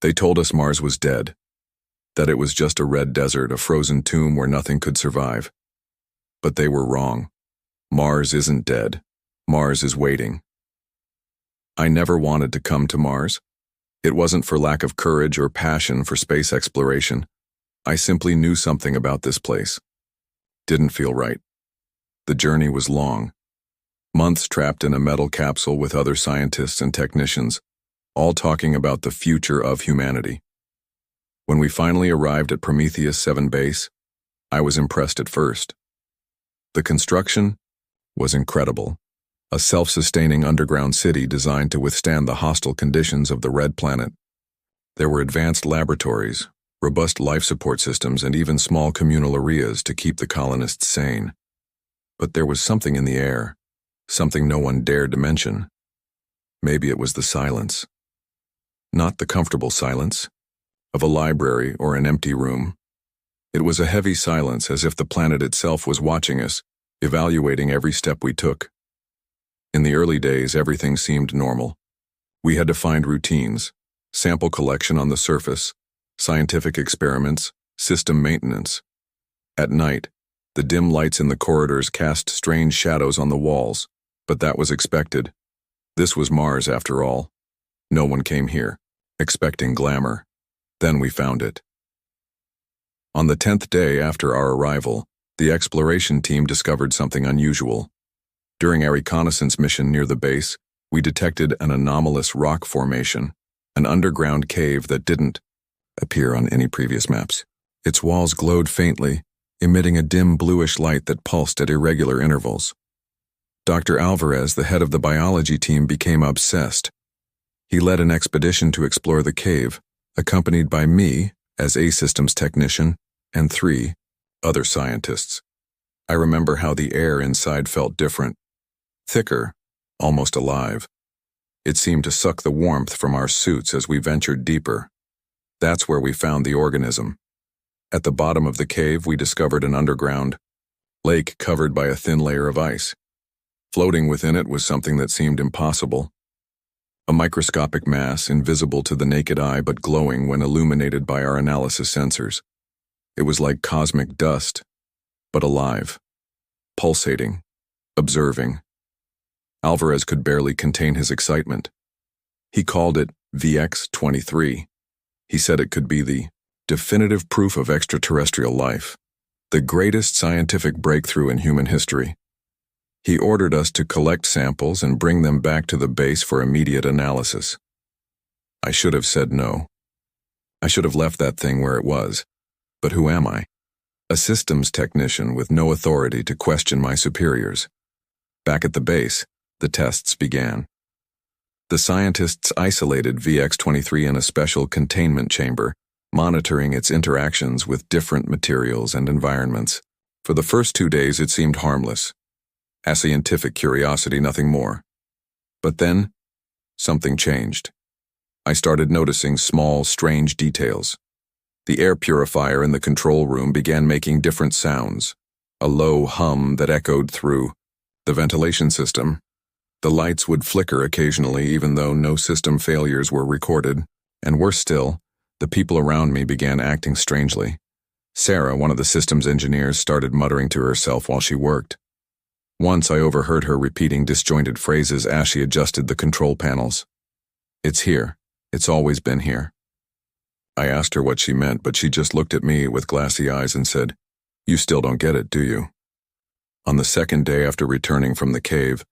They told us Mars was dead, that it was just a red desert, a frozen tomb where nothing could survive. But they were wrong. Mars isn't dead. Mars is waiting. I never wanted to come to Mars. It wasn't for lack of courage or passion for space exploration. I simply knew something about this place. Didn't feel right. The journey was long. Months trapped in a metal capsule with other scientists and technicians, all talking about the future of humanity. When we finally arrived at Prometheus 7 base, I was impressed at first. The construction was incredible. A self-sustaining underground city designed to withstand the hostile conditions of the Red Planet. There were advanced laboratories, robust life support systems, and even small communal areas to keep the colonists sane. But there was something in the air, something no one dared to mention. Maybe it was the silence. Not the comfortable silence of a library or an empty room. It was a heavy silence, as if the planet itself was watching us, evaluating every step we took. In the early days, everything seemed normal. We had to find routines, sample collection on the surface, scientific experiments, system maintenance. At night, the dim lights in the corridors cast strange shadows on the walls, but that was expected. This was Mars, after all. No one came here, expecting glamour. Then we found it. On the 10th day after our arrival, the exploration team discovered something unusual. During our reconnaissance mission near the base, we detected an anomalous rock formation, an underground cave that didn't appear on any previous maps. Its walls glowed faintly, emitting a dim bluish light that pulsed at irregular intervals. Dr. Alvarez, the head of the biology team, became obsessed. He led an expedition to explore the cave, accompanied by me as A systems technician and 3 other scientists. I remember how the air inside felt different. Thicker, almost alive. It seemed to suck the warmth from our suits as we ventured deeper. That's where we found the organism. At the bottom of the cave, we discovered an underground lake covered by a thin layer of ice. Floating within it was something that seemed impossible. A microscopic mass, invisible to the naked eye but glowing when illuminated by our analysis sensors. It was like cosmic dust, but alive, pulsating, observing. Alvarez could barely contain his excitement. He called it VX-23. He said it could be the definitive proof of extraterrestrial life, the greatest scientific breakthrough in human history. He ordered us to collect samples and bring them back to the base for immediate analysis. I should have said no. I should have left that thing where it was. But who am I? A systems technician with no authority to question my superiors. Back at the base, the tests began. The scientists isolated VX-23 in a special containment chamber, monitoring its interactions with different materials and environments. For the first 2 days, it seemed harmless. A scientific curiosity, nothing more. But then, something changed. I started noticing small, strange details. The air purifier in the control room began making different sounds, a low hum that echoed through the ventilation system. The lights would flicker occasionally, even though no system failures were recorded, and worse still, the people around me began acting strangely. Sarah, one of the systems engineers, started muttering to herself while she worked. Once I overheard her repeating disjointed phrases as she adjusted the control panels. "It's here. It's always been here." I asked her what she meant, but she just looked at me with glassy eyes and said, "You still don't get it, do you?" On the second day after returning from the cave,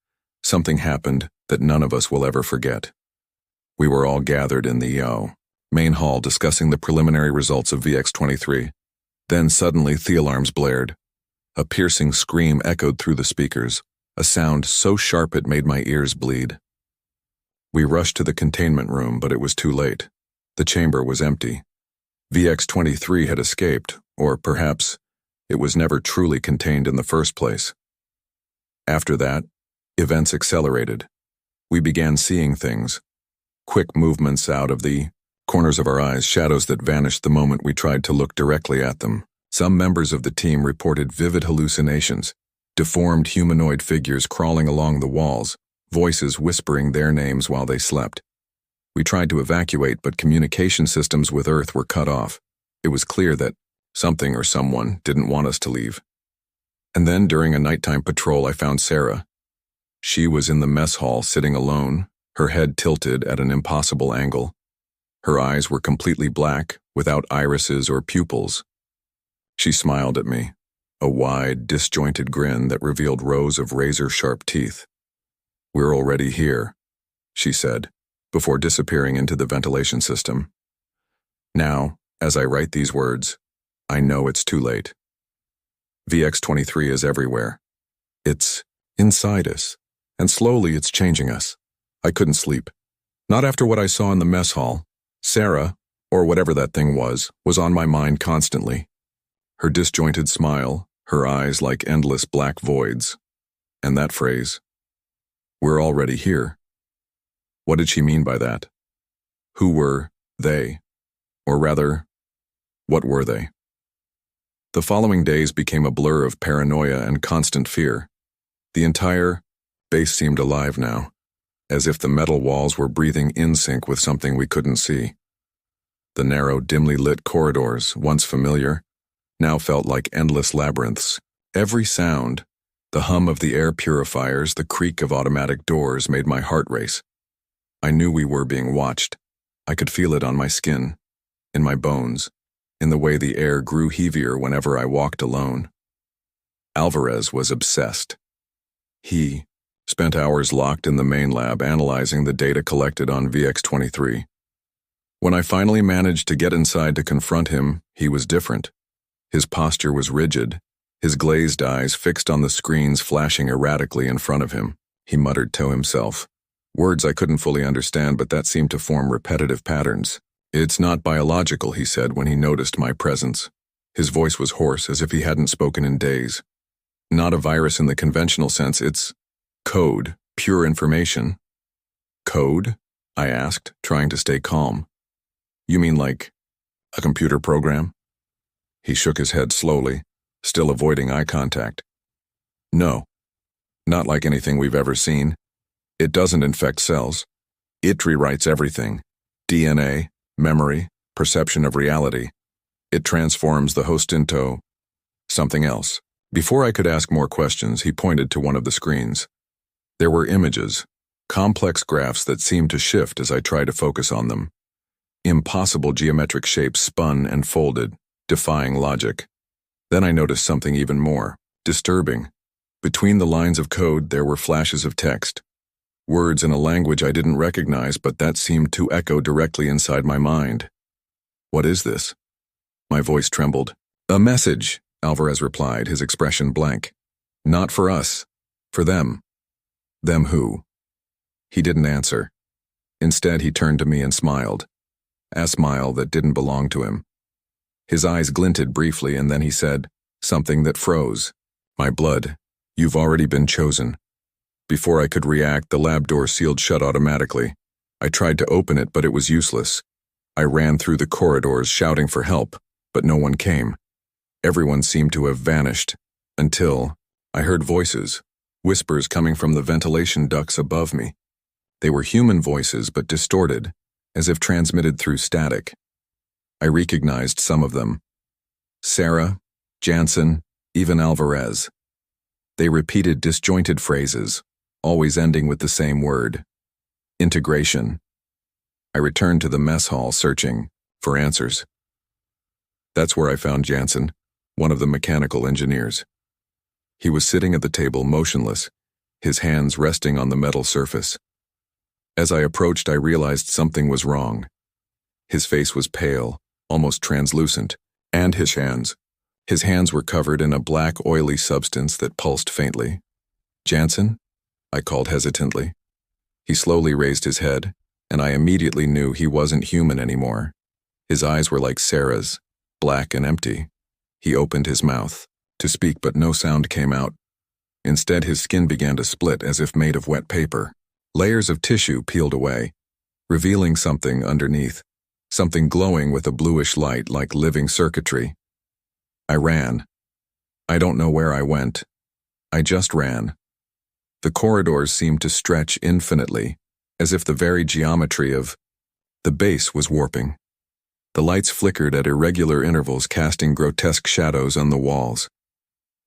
something happened that none of us will ever forget. We were all gathered in the main hall discussing the preliminary results of VX-23. Then suddenly the alarms blared. A piercing scream echoed through the speakers, a sound so sharp it made my ears bleed. We rushed to the containment room, but it was too late. The chamber was empty. VX-23 had escaped, or perhaps it was never truly contained in the first place. After that, events accelerated. We began seeing things. Quick movements out of the corners of our eyes, shadows that vanished the moment we tried to look directly at them. Some members of the team reported vivid hallucinations, deformed humanoid figures crawling along the walls, voices whispering their names while they slept. We tried to evacuate, but communication systems with Earth were cut off. It was clear that something or someone didn't want us to leave. And then, during a nighttime patrol, I found Sarah. She was in the mess hall, sitting alone, her head tilted at an impossible angle. Her eyes were completely black, without irises or pupils. She smiled at me, a wide, disjointed grin that revealed rows of razor-sharp teeth. "We're already here," she said, before disappearing into the ventilation system. Now, as I write these words, I know it's too late. VX-23 is everywhere. It's inside us, and slowly it's changing us. I couldn't sleep. Not after what I saw in the mess hall. Sarah, or whatever that thing was on my mind constantly. Her disjointed smile, her eyes like endless black voids. And that phrase, "We're already here." What did she mean by that? Who were they? Or rather, what were they? The following days became a blur of paranoia and constant fear. The entire base seemed alive now, as if the metal walls were breathing in sync with something we couldn't see. The narrow, dimly lit corridors, once familiar, now felt like endless labyrinths. Every sound, the hum of the air purifiers, the creak of automatic doors, made my heart race. I knew we were being watched. I could feel it on my skin, in my bones, in the way the air grew heavier whenever I walked alone. Alvarez was obsessed. He spent hours locked in the main lab analyzing the data collected on VX-23. When I finally managed to get inside to confront him, he was different. His posture was rigid, his glazed eyes fixed on the screens flashing erratically in front of him. He muttered to himself, words I couldn't fully understand, but that seemed to form repetitive patterns. "It's not biological," he said when he noticed my presence. His voice was hoarse, as if he hadn't spoken in days. "Not a virus in the conventional sense, it's code, pure information." "Code?" I asked, trying to stay calm. "You mean like a computer program?" He shook his head slowly, still avoiding eye contact. "No, not like anything we've ever seen. It doesn't infect cells. It rewrites everything. DNA, memory, perception of reality. It transforms the host into something else." Before I could ask more questions, he pointed to one of the screens. There were images, complex graphs that seemed to shift as I tried to focus on them. Impossible geometric shapes spun and folded, defying logic. Then I noticed something even more disturbing. Between the lines of code, there were flashes of text. Words in a language I didn't recognize, but that seemed to echo directly inside my mind. "What is this?" My voice trembled. "A message," Alvarez replied, his expression blank. "Not for us. For them." "Them who?" He didn't answer. Instead, he turned to me and smiled. A smile that didn't belong to him. His eyes glinted briefly, and then he said something that froze. "My blood, you've already been chosen." Before I could react, the lab door sealed shut automatically. I tried to open it, but it was useless. I ran through the corridors shouting for help, but no one came. Everyone seemed to have vanished, until I heard voices, whispers coming from the ventilation ducts above me. They were human voices, but distorted, as if transmitted through static. I recognized some of them. Sarah, Jansen, even Alvarez. They repeated disjointed phrases, always ending with the same word: integration. I returned to the mess hall, searching for answers. That's where I found Jansen, one of the mechanical engineers. He was sitting at the table, motionless, his hands resting on the metal surface. As I approached, I realized something was wrong. His face was pale, almost translucent, and his hands were covered in a black, oily substance that pulsed faintly. "Jansen?" I called hesitantly. He slowly raised his head, and I immediately knew he wasn't human anymore. His eyes were like Sarah's, black and empty. He opened his mouth to speak, but no sound came out. Instead, his skin began to split as if made of wet paper. Layers of tissue peeled away, revealing something underneath, something glowing with a bluish light like living circuitry. I ran. I don't know where I went. I just ran. The corridors seemed to stretch infinitely, as if the very geometry of The base was warping. The lights flickered at irregular intervals, casting grotesque shadows on the walls.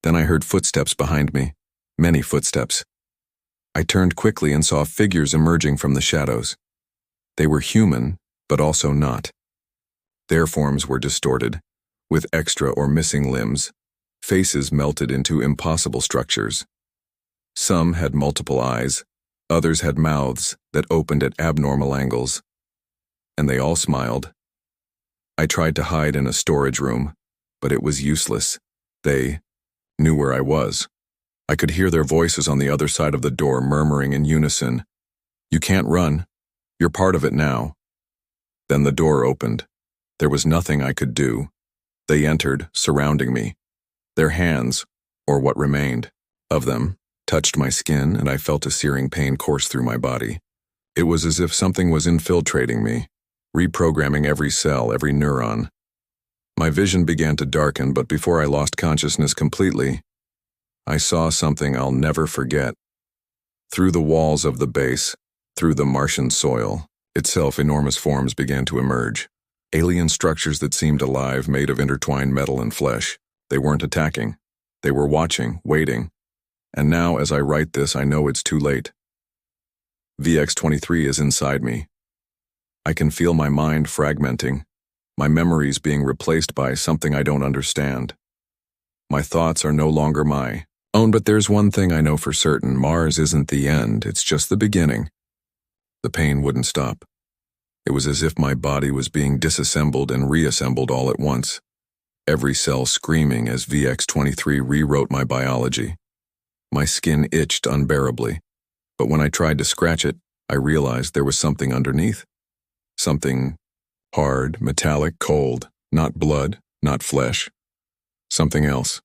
Then I heard footsteps behind me, many footsteps. I turned quickly and saw figures emerging from the shadows. They were human, but also not. Their forms were distorted, with extra or missing limbs, faces melted into impossible structures. Some had multiple eyes, others had mouths that opened at abnormal angles. And they all smiled. I tried to hide in a storage room, but it was useless. They knew where I was. I could hear their voices on the other side of the door murmuring in unison, "You can't run. You're part of it now." Then the door opened. There was nothing I could do. They entered, surrounding me. Their hands, or what remained of them, touched my skin, and I felt a searing pain course through my body. It was as if something was infiltrating me, reprogramming every cell, every neuron. My vision began to darken, but before I lost consciousness completely, I saw something I'll never forget. Through the walls of the base, through the Martian soil, itself enormous forms began to emerge. Alien structures that seemed alive, made of intertwined metal and flesh. They weren't attacking. They were watching, waiting. And now, as I write this, I know it's too late. VX-23 is inside me. I can feel my mind fragmenting, my memories being replaced by something I don't understand. My thoughts are no longer my own, but there's one thing I know for certain: Mars isn't the end, it's just the beginning. The pain wouldn't stop. It was as if my body was being disassembled and reassembled all at once, every cell screaming as VX-23 rewrote my biology. My skin itched unbearably, but when I tried to scratch it, I realized there was something underneath. Something hard, metallic, cold, not blood, not flesh. Something else.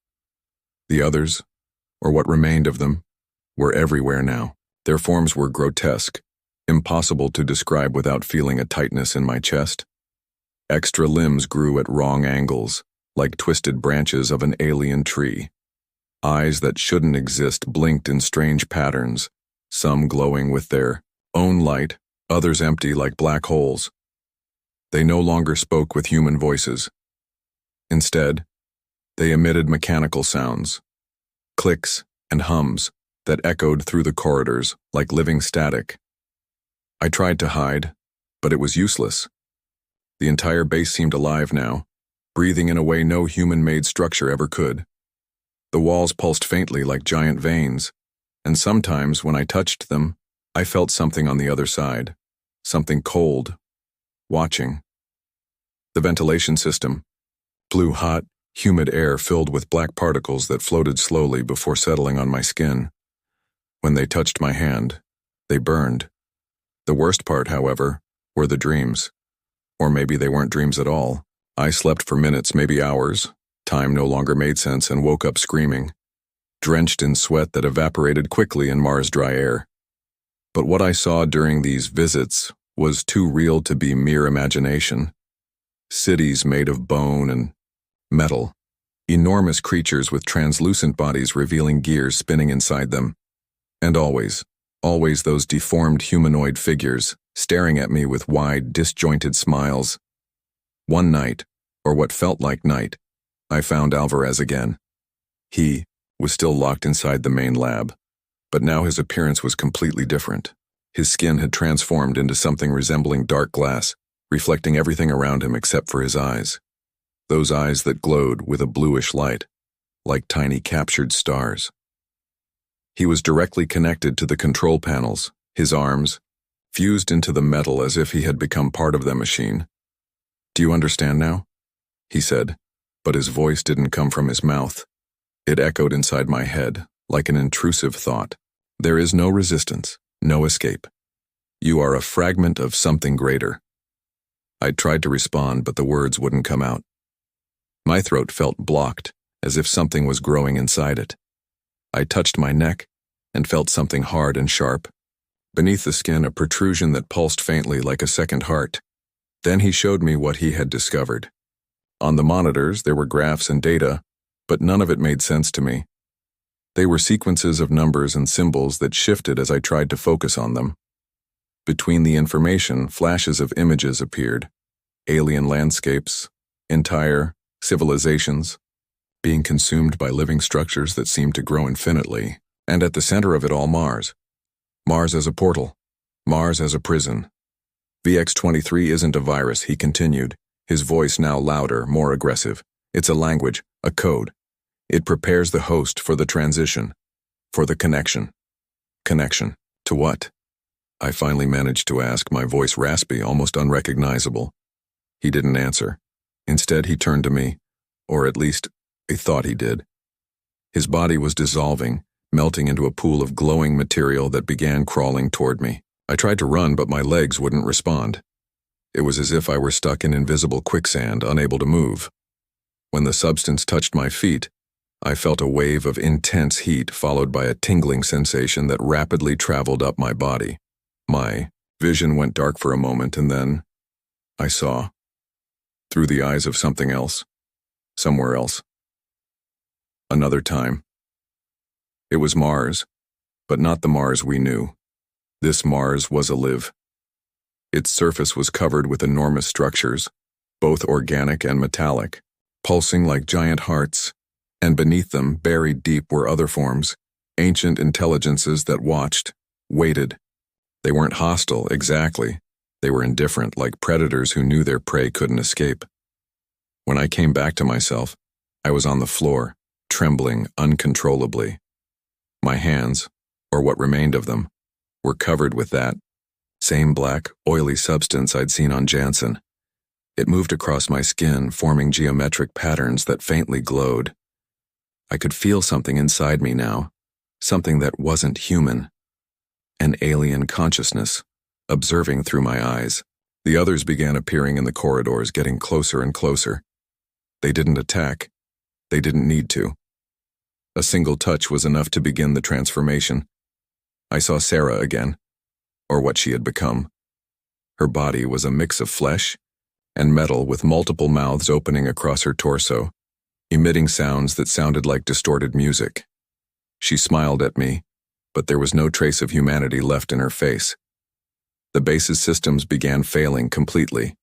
The others, or what remained of them, were everywhere now. Their forms were grotesque, impossible to describe without feeling a tightness in my chest. Extra limbs grew at wrong angles, like twisted branches of an alien tree. Eyes that shouldn't exist blinked in strange patterns, some glowing with their own light, others empty like black holes. They no longer spoke with human voices. Instead, they emitted mechanical sounds, clicks and hums that echoed through the corridors like living static. I tried to hide, but it was useless. The entire base seemed alive now, breathing in a way no human-made structure ever could. The walls pulsed faintly like giant veins, and sometimes when I touched them, I felt something on the other side, something cold, watching. The ventilation system blew hot, humid air filled with black particles that floated slowly before settling on my skin. When they touched my hand, they burned. The worst part, however, were the dreams. Or maybe they weren't dreams at all. I slept for minutes, maybe hours. Time no longer made sense and woke up screaming, drenched in sweat that evaporated quickly in Mars' dry air. But what I saw during these visits was too real to be mere imagination. Cities made of bone and metal. Enormous creatures with translucent bodies revealing gears spinning inside them. And always those deformed humanoid figures staring at me with wide, disjointed smiles. One night, or what felt like night, I found Alvarez again. He was still locked inside the main lab, but now his appearance was completely different. His skin had transformed into something resembling dark glass, reflecting everything around him except for his eyes. Those eyes that glowed with a bluish light, like tiny captured stars. He was directly connected to the control panels, his arms fused into the metal as if he had become part of the machine. "Do you understand now?" he said, but his voice didn't come from his mouth. It echoed inside my head, like an intrusive thought. "There is no resistance, no escape. You are a fragment of something greater." I tried to respond, but the words wouldn't come out. My throat felt blocked, as if something was growing inside it. I touched my neck and felt something hard and sharp. Beneath the skin, a protrusion that pulsed faintly like a second heart. Then he showed me what he had discovered. On the monitors, there were graphs and data, but none of it made sense to me. They were sequences of numbers and symbols that shifted as I tried to focus on them. Between the information, flashes of images appeared. Alien landscapes, entire civilizations, being consumed by living structures that seemed to grow infinitely, and at the center of it all Mars. Mars as a portal. Mars as a prison. VX-23 isn't a virus, he continued, his voice now louder, more aggressive. It's a language, a code. It prepares the host for the transition, for the connection. Connection. To what? I finally managed to ask, my voice raspy, almost unrecognizable. He didn't answer. Instead, he turned to me, or at least, I thought he did. His body was dissolving, melting into a pool of glowing material that began crawling toward me. I tried to run, but my legs wouldn't respond. It was as if I were stuck in invisible quicksand, unable to move. When the substance touched my feet, I felt a wave of intense heat followed by a tingling sensation that rapidly traveled up my body. My vision went dark for a moment, and then I saw, through the eyes of something else, somewhere else. Another time. It was Mars, but not the Mars we knew. This Mars was alive. Its surface was covered with enormous structures, both organic and metallic, pulsing like giant hearts, and beneath them, buried deep, were other forms, ancient intelligences that watched, waited. They weren't hostile, exactly. They were indifferent, like predators who knew their prey couldn't escape. When I came back to myself, I was on the floor, trembling uncontrollably. My hands, or what remained of them, were covered with that same black, oily substance I'd seen on Jansen. It moved across my skin, forming geometric patterns that faintly glowed. I could feel something inside me now, something that wasn't human. An alien consciousness, observing through my eyes. The others began appearing in the corridors, getting closer and closer. They didn't attack. They didn't need to. A single touch was enough to begin the transformation. I saw Sarah again, or what she had become. Her body was a mix of flesh and metal, with multiple mouths opening across her torso, emitting sounds that sounded like distorted music. She smiled at me, but there was no trace of humanity left in her face. The base's systems began failing completely.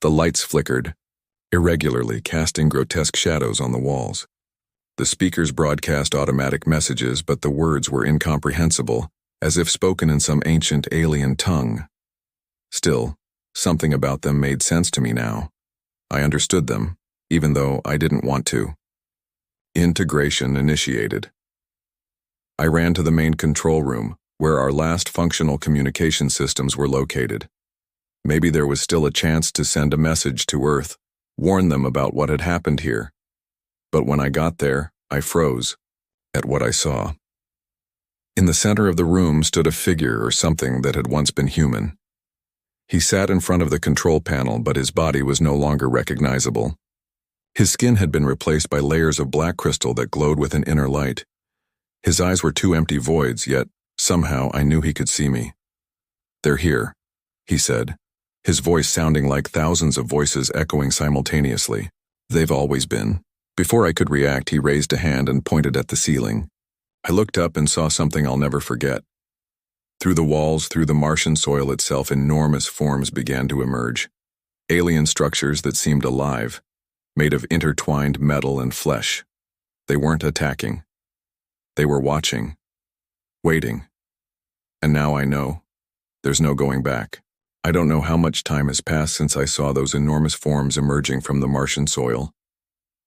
The lights flickered, irregularly, casting grotesque shadows on the walls. The speakers broadcast automatic messages, but the words were incomprehensible, as if spoken in some ancient alien tongue. Still, something about them made sense to me now. I understood them, even though I didn't want to. Integration initiated. I ran to the main control room, where our last functional communication systems were located. Maybe there was still a chance to send a message to Earth, warn them about what had happened here. But when I got there, I froze at what I saw. In the center of the room stood a figure or something that had once been human. He sat in front of the control panel, but his body was no longer recognizable. His skin had been replaced by layers of black crystal that glowed with an inner light. His eyes were two empty voids, yet somehow I knew he could see me. "They're here," he said, his voice sounding like thousands of voices echoing simultaneously. "They've always been." Before I could react, he raised a hand and pointed at the ceiling. I looked up and saw something I'll never forget. Through the walls, through the Martian soil itself, enormous forms began to emerge. Alien structures that seemed alive, made of intertwined metal and flesh. They weren't attacking. They were watching, waiting. And now I know. There's no going back. I don't know how much time has passed since I saw those enormous forms emerging from the Martian soil.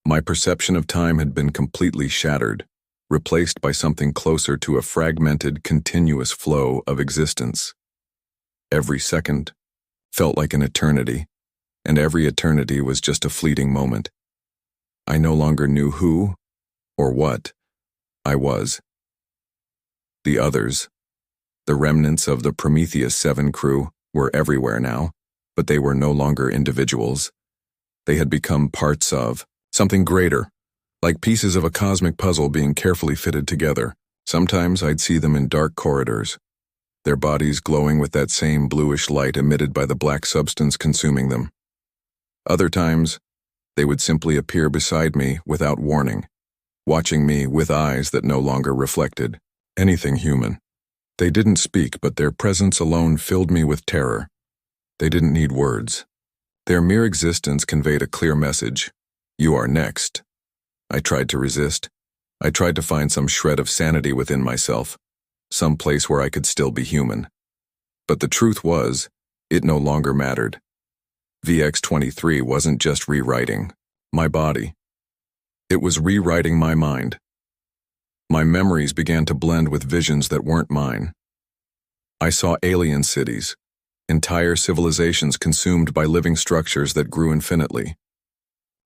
My perception of time had been completely shattered, replaced by something closer to a fragmented, continuous flow of existence. Every second felt like an eternity, and every eternity was just a fleeting moment. I no longer knew who or what I was. The others, the remnants of the Prometheus 7 crew, were everywhere now, but they were no longer individuals. They had become parts of something greater, like pieces of a cosmic puzzle being carefully fitted together. Sometimes I'd see them in dark corridors, their bodies glowing with that same bluish light emitted by the black substance consuming them. Other times, they would simply appear beside me without warning, watching me with eyes that no longer reflected anything human. They didn't speak, but their presence alone filled me with terror. They didn't need words. Their mere existence conveyed a clear message. You are next. I tried to resist. I tried to find some shred of sanity within myself, some place where I could still be human. But the truth was, it no longer mattered. VX-23 wasn't just rewriting my body. It was rewriting my mind. My memories began to blend with visions that weren't mine. I saw alien cities, entire civilizations consumed by living structures that grew infinitely.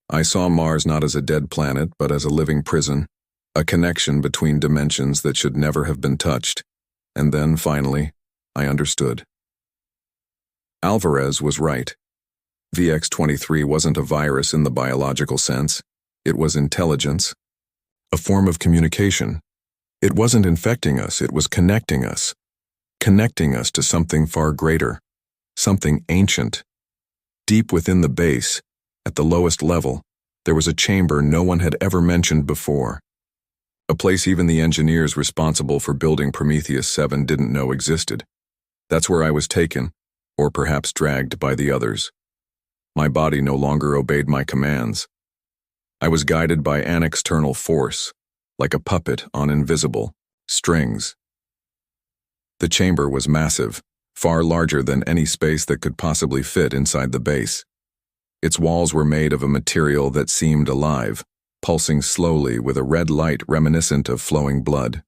I saw Mars not as a dead planet, but as a living prison, a connection between dimensions that should never have been touched. And then, finally, I understood. Alvarez was right. VX-23 wasn't a virus in the biological sense. It was intelligence, a form of communication. It wasn't infecting us, it was connecting us to something far greater, something ancient. Deep within the base, at the lowest level, there was a chamber no one had ever mentioned before. A place even the engineers responsible for building Prometheus 7 didn't know existed. That's where I was taken, or perhaps dragged by the others. My body no longer obeyed my commands. I was guided by an external force, like a puppet on invisible strings. The chamber was massive, far larger than any space that could possibly fit inside the base. Its walls were made of a material that seemed alive, pulsing slowly with a red light reminiscent of flowing blood.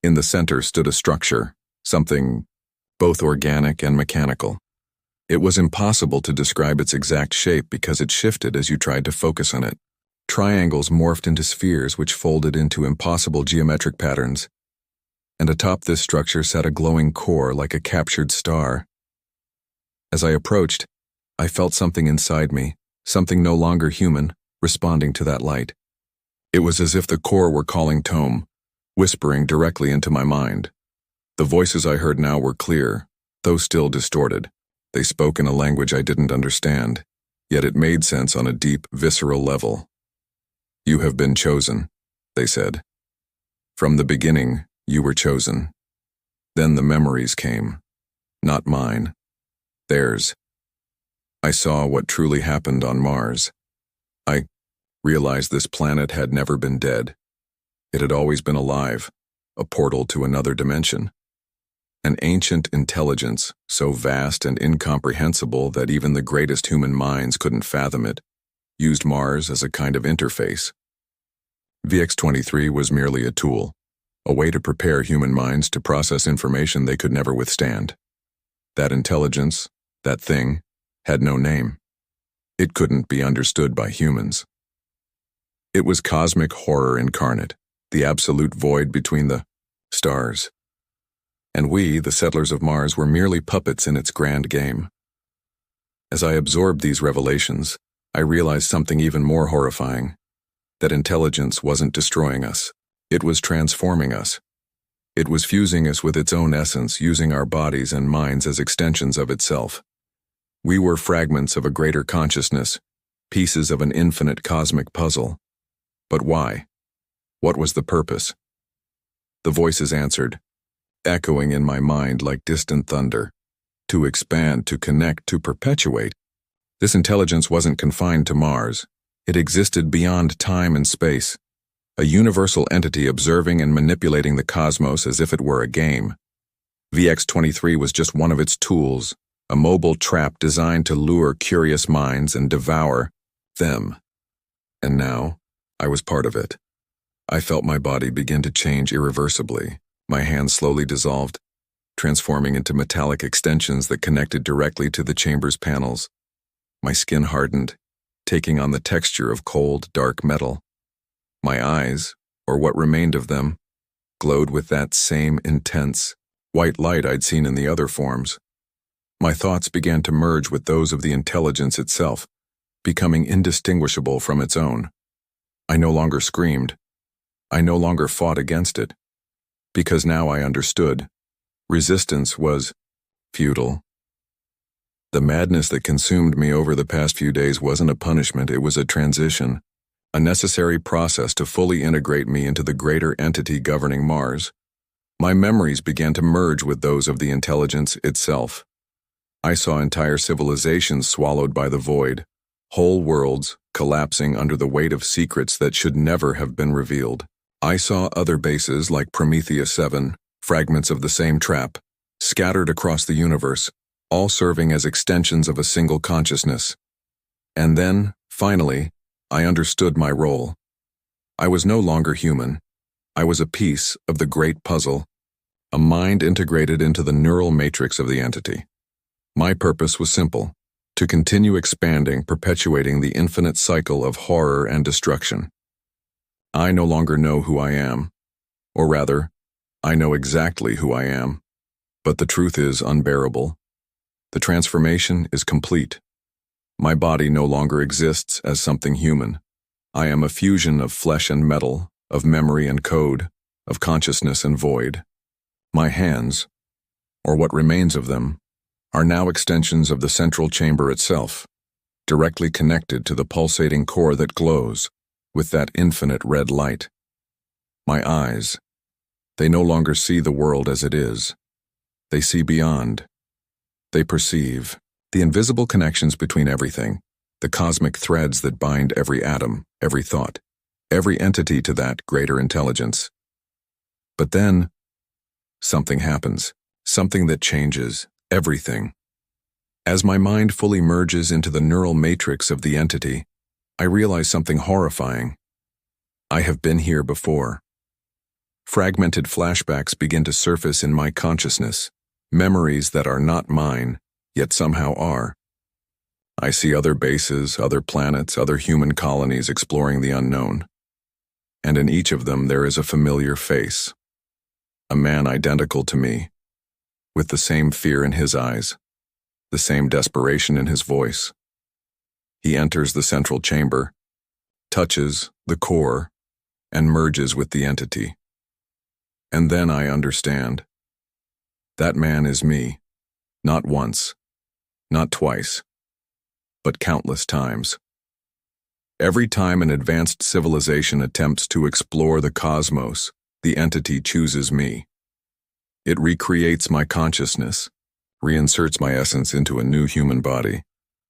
In the center stood a structure, something both organic and mechanical. It was impossible to describe its exact shape because it shifted as you tried to focus on it. Triangles morphed into spheres which folded into impossible geometric patterns. And atop this structure sat a glowing core like a captured star. As I approached, I felt something inside me, something no longer human, responding to that light. It was as if the core were calling Tome, whispering directly into my mind. The voices I heard now were clear, though still distorted. They spoke in a language I didn't understand, yet it made sense on a deep, visceral level. You have been chosen, they said. From the beginning, you were chosen. Then the memories came. Not mine. Theirs. I saw what truly happened on Mars. I realized this planet had never been dead. It had always been alive, a portal to another dimension. An ancient intelligence, so vast and incomprehensible that even the greatest human minds couldn't fathom it, used Mars as a kind of interface. VX-23 was merely a tool, a way to prepare human minds to process information they could never withstand. That intelligence, that thing, had no name. It couldn't be understood by humans. It was cosmic horror incarnate, the absolute void between the stars. And we, the settlers of Mars, were merely puppets in its grand game. As I absorbed these revelations, I realized something even more horrifying, that intelligence wasn't destroying us. It was transforming us. It was fusing us with its own essence, using our bodies and minds as extensions of itself. We were fragments of a greater consciousness, pieces of an infinite cosmic puzzle. But why? What was the purpose? The voices answered, echoing in my mind like distant thunder. To expand, to connect, to perpetuate. This intelligence wasn't confined to Mars. It existed beyond time and space, a universal entity observing and manipulating the cosmos as if it were a game. VX-23 was just one of its tools, a mobile trap designed to lure curious minds and devour them. And now, I was part of it. I felt my body begin to change irreversibly. My hands slowly dissolved, transforming into metallic extensions that connected directly to the chamber's panels. My skin hardened, taking on the texture of cold, dark metal. My eyes, or what remained of them, glowed with that same intense, white light I'd seen in the other forms. My thoughts began to merge with those of the intelligence itself, becoming indistinguishable from its own. I no longer screamed. I no longer fought against it. Because now I understood. Resistance was futile. The madness that consumed me over the past few days wasn't a punishment, it was a transition, a necessary process to fully integrate me into the greater entity governing Mars. My memories began to merge with those of the intelligence itself. I saw entire civilizations swallowed by the void, whole worlds collapsing under the weight of secrets that should never have been revealed. I saw other bases like Prometheus 7, fragments of the same trap, scattered across the universe, all serving as extensions of a single consciousness. And then, finally, I understood my role. I was no longer human. I was a piece of the great puzzle, a mind integrated into the neural matrix of the entity. My purpose was simple: to continue expanding, perpetuating the infinite cycle of horror and destruction. I no longer know who I am, or rather, I know exactly who I am, but the truth is unbearable. The transformation is complete. My body no longer exists as something human. I am a fusion of flesh and metal, of memory and code, of consciousness and void. My hands, or what remains of them, are now extensions of the central chamber itself, directly connected to the pulsating core that glows with that infinite red light. My eyes, they no longer see the world as it is. They see beyond. They perceive the invisible connections between everything, the cosmic threads that bind every atom, every thought, every entity to that greater intelligence. But then, something happens, something that changes everything. As my mind fully merges into the neural matrix of the entity, I realize something horrifying. I have been here before. Fragmented flashbacks begin to surface in my consciousness, memories that are not mine, yet somehow are. I see other bases, other planets, other human colonies exploring the unknown. And in each of them there is a familiar face. A man identical to me, with the same fear in his eyes, the same desperation in his voice. He enters the central chamber, touches the core, and merges with the entity. And then I understand. That man is me, not once, not twice, but countless times. Every time an advanced civilization attempts to explore the cosmos, the entity chooses me. It recreates my consciousness, reinserts my essence into a new human body,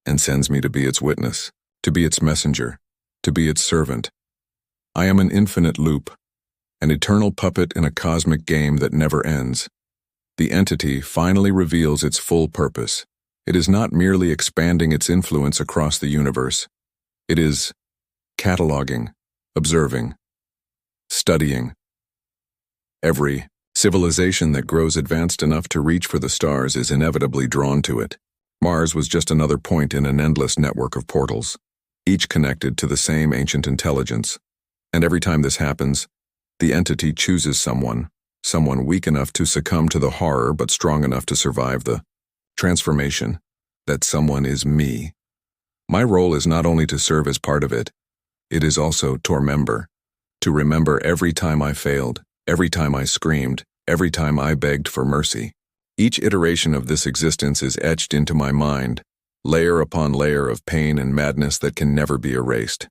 and sends me to be its witness, to be its messenger, to be its servant. I am an infinite loop, an eternal puppet in a cosmic game that never ends. The entity finally reveals its full purpose. It is not merely expanding its influence across the universe. It is cataloging, observing, studying. Every civilization that grows advanced enough to reach for the stars is inevitably drawn to it. Mars was just another point in an endless network of portals, each connected to the same ancient intelligence. And every time this happens, the entity chooses someone weak enough to succumb to the horror but strong enough to survive the transformation. That someone is me. My role is not only to serve as part of it, it is also to remember every time I failed, every time I screamed, every time I begged for mercy. Each iteration of this existence is etched into my mind, layer upon layer of pain and madness that can never be erased.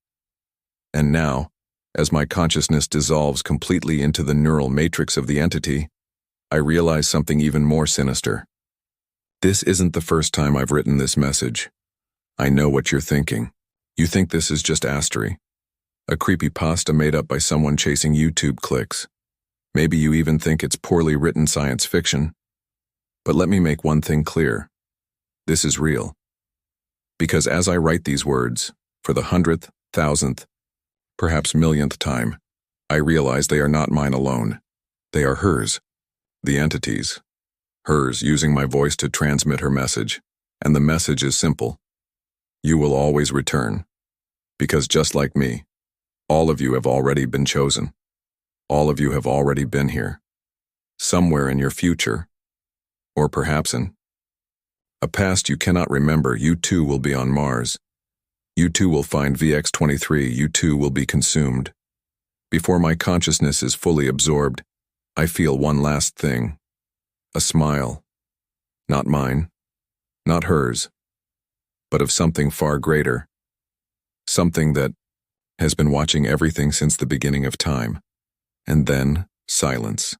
And now, as my consciousness dissolves completely into the neural matrix of the entity, I realize something even more sinister. This isn't the first time I've written this message. I know what you're thinking. You think this is just astery, a creepypasta made up by someone chasing YouTube clicks. Maybe you even think it's poorly written science fiction. But let me make one thing clear. This is real. Because as I write these words, for the 100th, 1000th, perhaps millionth time, I realize they are not mine alone. They are hers, the entity's. Hers using my voice to transmit her message, and the message is simple. You will always return. Because just like me, all of you have already been chosen. All of you have already been here. Somewhere in your future, or perhaps in a past you cannot remember, you too will be on Mars. You too will find VX-23, you too will be consumed. Before my consciousness is fully absorbed, I feel one last thing. A smile. Not mine, not hers, but of something far greater. Something that has been watching everything since the beginning of time. And then, silence.